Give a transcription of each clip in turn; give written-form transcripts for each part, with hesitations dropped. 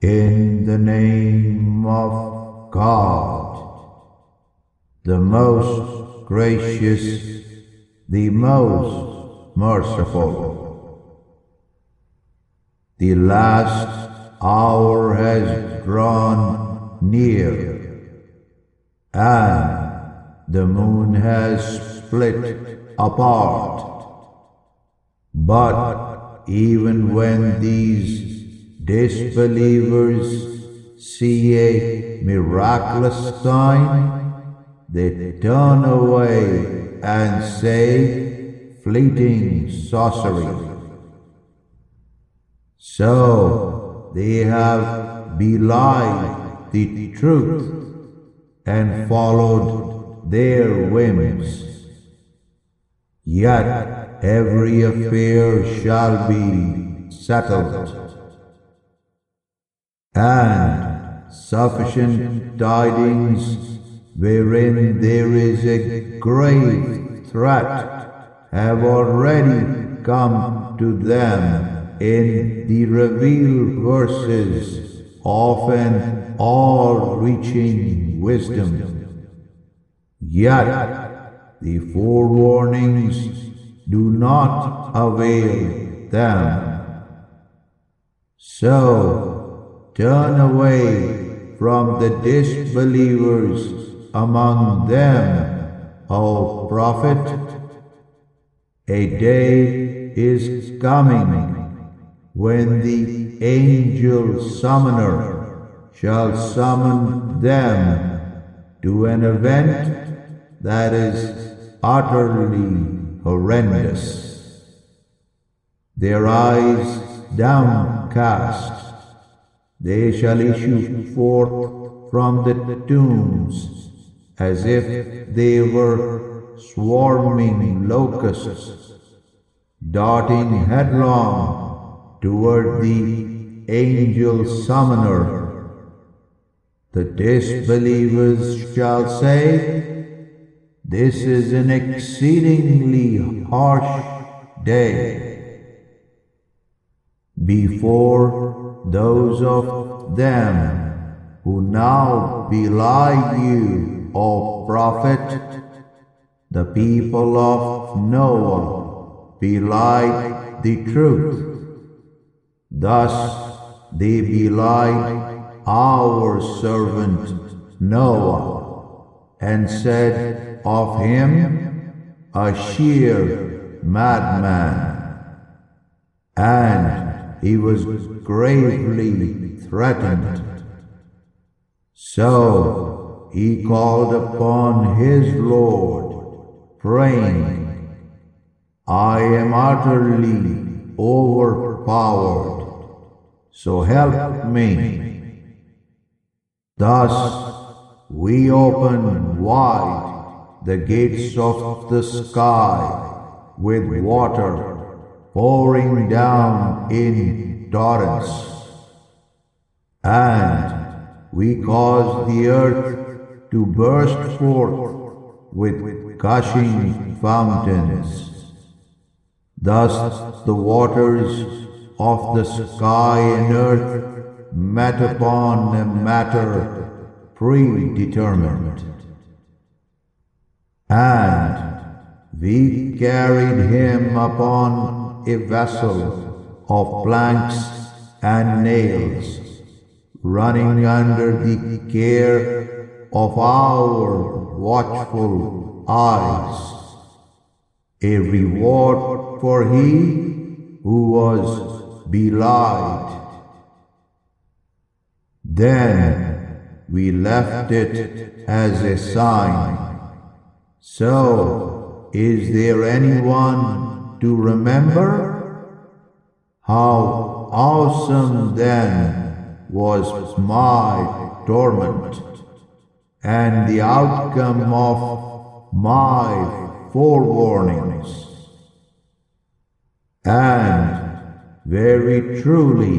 In the name of God, the most gracious, the most merciful. The last hour has drawn near, and the moon has split apart. But even when these disbelievers see a miraculous sign, they turn away and say, fleeting sorcery. So they have belied the truth and followed their whims. Yet every affair shall be settled, and sufficient tidings wherein there is a grave threat have already come to them in the revealed verses of an all-reaching wisdom. Yet the forewarnings do not avail them. So turn away from the disbelievers among them, O Prophet. A day is coming when the angel summoner shall summon them to an event that is utterly horrendous. Their eyes downcast, they shall issue forth from the tombs as if they were swarming locusts, darting headlong toward the angel summoner. The disbelievers shall say, "This is an exceedingly harsh day." Before those of them who now belie you, O Prophet, the people of Noah belied the truth. Thus they belied our servant Noah, and said of him, a sheer madman, and he was gravely threatened. So he called upon his Lord, praying, I am utterly overpowered, so help me. Thus we open wide the gates of the sky with water pouring down in torrents, and we cause the earth to burst forth with gushing fountains. Thus the waters of the sky and earth met upon a matter predetermined. And we carried him upon a vessel of planks and nails, running under the care of our watchful eyes, a reward for he who was belied. Then we left it as a sign. So, is there anyone to remember? How awesome then was my torment, and the outcome of my forewarnings. And very truly,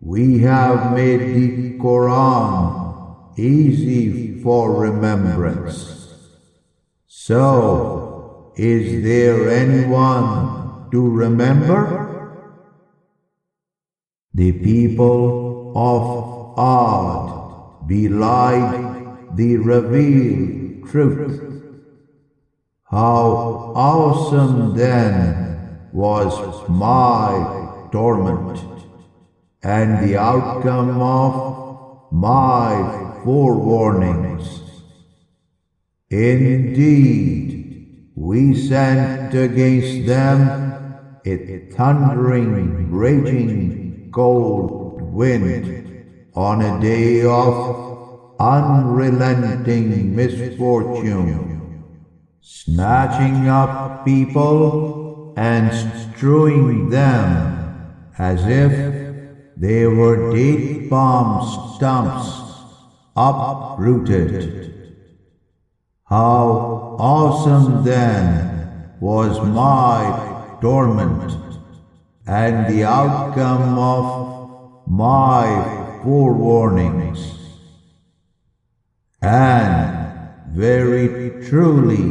we have made the Quran easy for remembrance. So, is there anyone to remember? The people of Ad belied the revealed truth. How awesome then was my torment, and the outcome of my forewarnings. Indeed, we sent against them a thundering, raging, cold wind on a day of unrelenting misfortune, snatching up people and strewing them as if they were date palm stumps uprooted. How awesome then was my torment, and the outcome of my forewarnings. And very truly,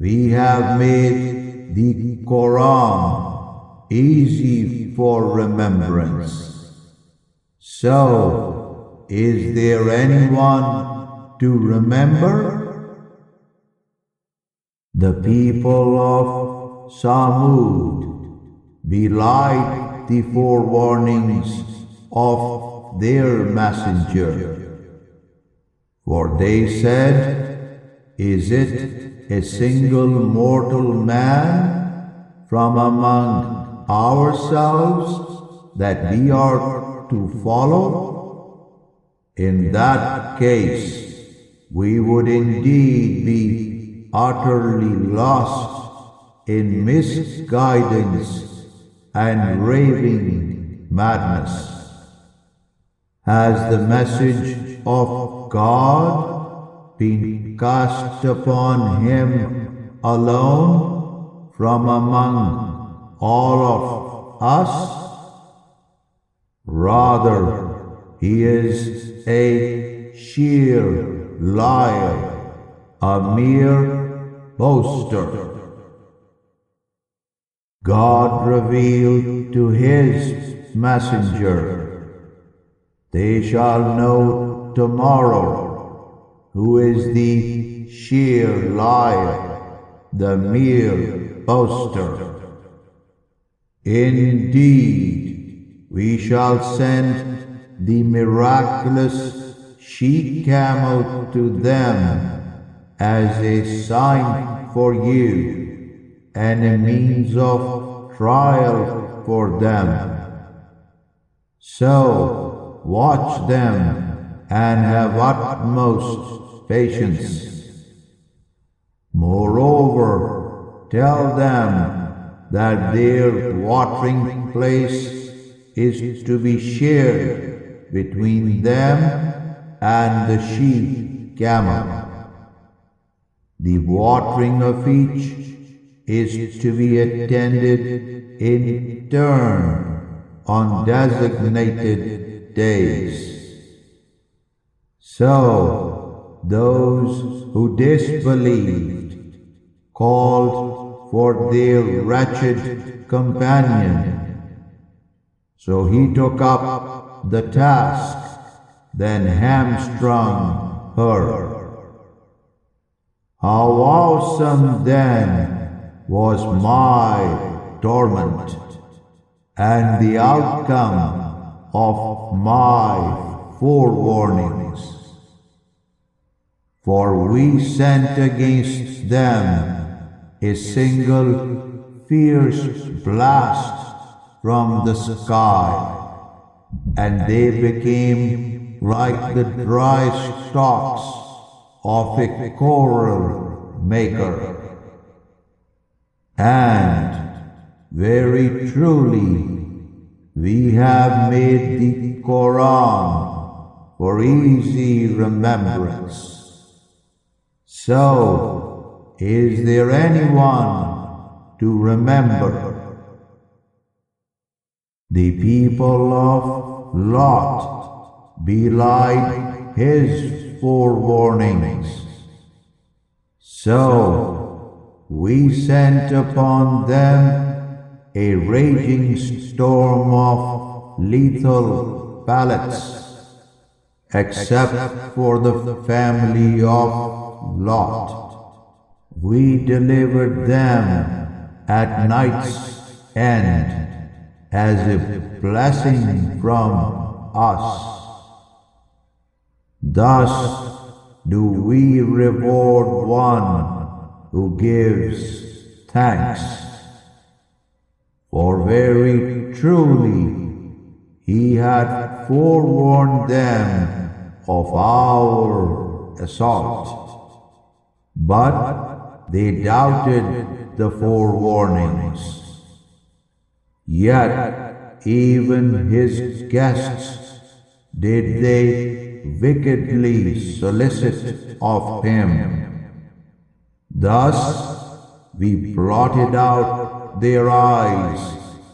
we have made the Quran easy for remembrance. So, is there anyone to remember? The people of Samud belied the forewarnings of their messenger. For they said, "Is it a single mortal man from among ourselves that we are to follow? In that case, we would indeed be utterly lost in misguidance and raving madness. Has the message of God been cast upon him alone from among all of us? Rather, he is a sheer liar, a mere boaster. God revealed to his messenger, "They shall know tomorrow who is the sheer liar, the mere boaster. Indeed, we shall send the miraculous she-camel to them as a sign for you and a means of trial for them. So watch them and have utmost patience. Moreover, tell them that their watering place is to be shared between them and the she-camel. The watering of each is to be attended in turn on designated days. So those who disbelieved called for their wretched companion. So he took up the task, then hamstrung her. How awesome then was my torment, and the outcome of my forewarnings. For we sent against them a single fierce blast from the sky, and they became like the dry stalks of a coral maker. And very truly, we have made the Quran for easy remembrance. So, is there anyone to remember? The people of Lot belied his forewarnings. So we sent upon them a raging storm of lethal palace, except for the family of Lot. We delivered them at night's end as a blessing from us. Thus do we reward one who gives thanks. For very truly he had forewarned them of our assault, but they doubted the forewarnings. Yet even his guests did they wickedly solicit of him. Thus we blotted out their eyes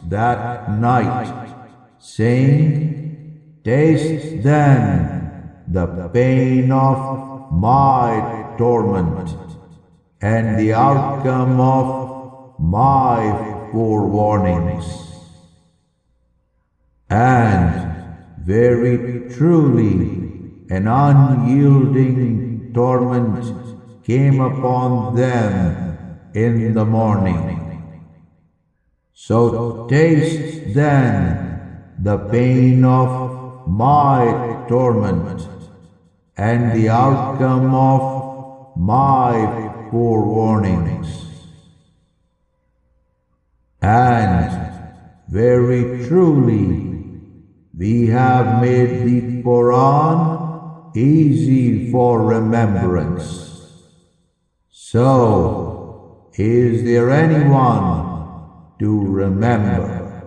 that night, saying, Taste then the pain of my torment, and the outcome of my forewarnings. And very truly an unyielding torment came upon them in the morning. So taste then the pain of my torment, and the outcome of my forewarnings. And very truly we have made the Quran easy for remembrance. So, is there anyone to remember?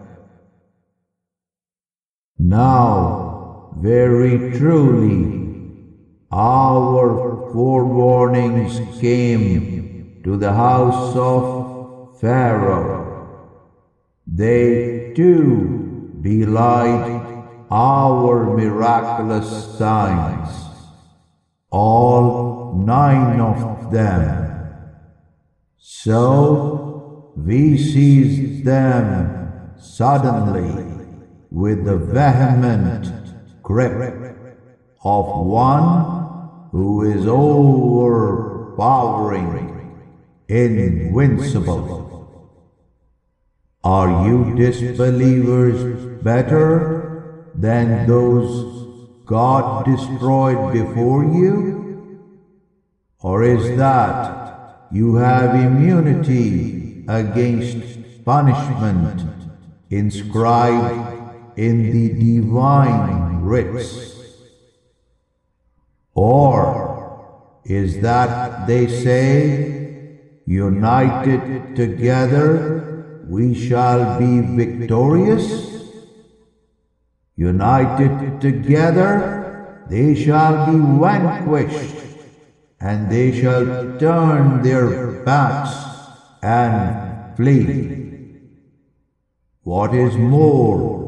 Now, very truly, our forewarnings came to the house of Pharaoh. They too belied our miraculous signs, all 9 of them. So we seized them suddenly with the vehement grip of one who is overpowering, invincible. Are you disbelievers better than those God destroyed before you? Or is that you have immunity against punishment inscribed in the divine writs? Or is that they say, united together we shall be victorious? United together they shall be vanquished, and they shall turn their backs and flee. What is more,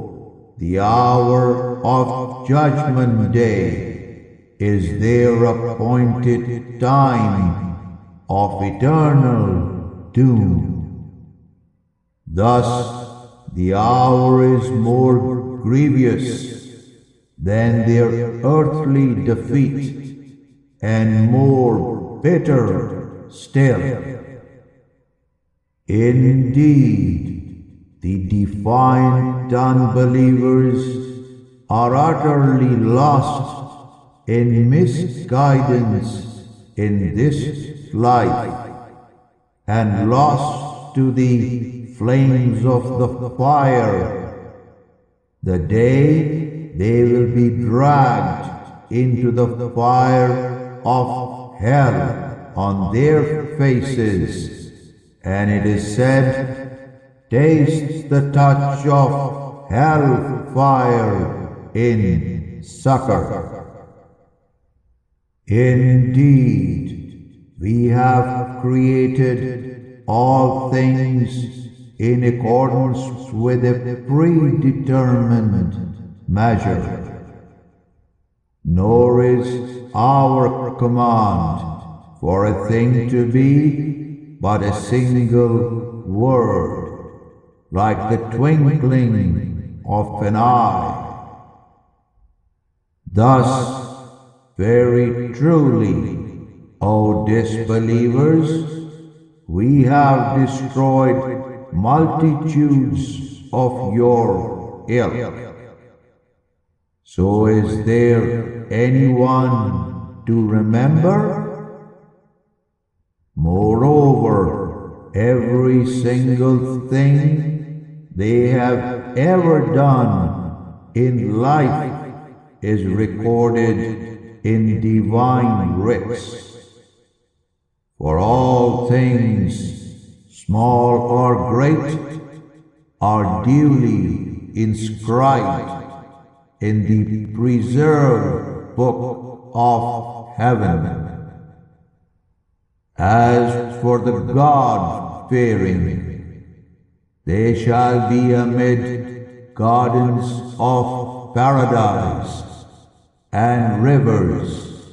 the hour of Judgment Day is their appointed time of eternal doom. Thus the hour is more grievous than their earthly defeat, and more bitter still. Indeed, the defiant unbelievers are utterly lost in misguidance in this life, and lost to the flames of the fire. The day they will be dragged into the fire of hell on their faces, and it is said, Taste the touch of hell fire in succor. Indeed, we have created all things in accordance with a predetermined measure. Nor is our command for a thing to be but a single word, like the twinkling of an eye. Thus, very truly, O disbelievers, we have destroyed multitudes of your ilk. So is there anyone to remember? Moreover, every single thing they have ever done in life is recorded in divine writs. For all things, small or great, are duly inscribed in the preserved book of heaven. As for the God-fearing, they shall be amid gardens of paradise and rivers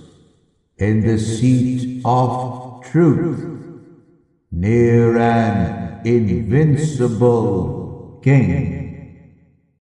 in the seat of truth, near an invincible king.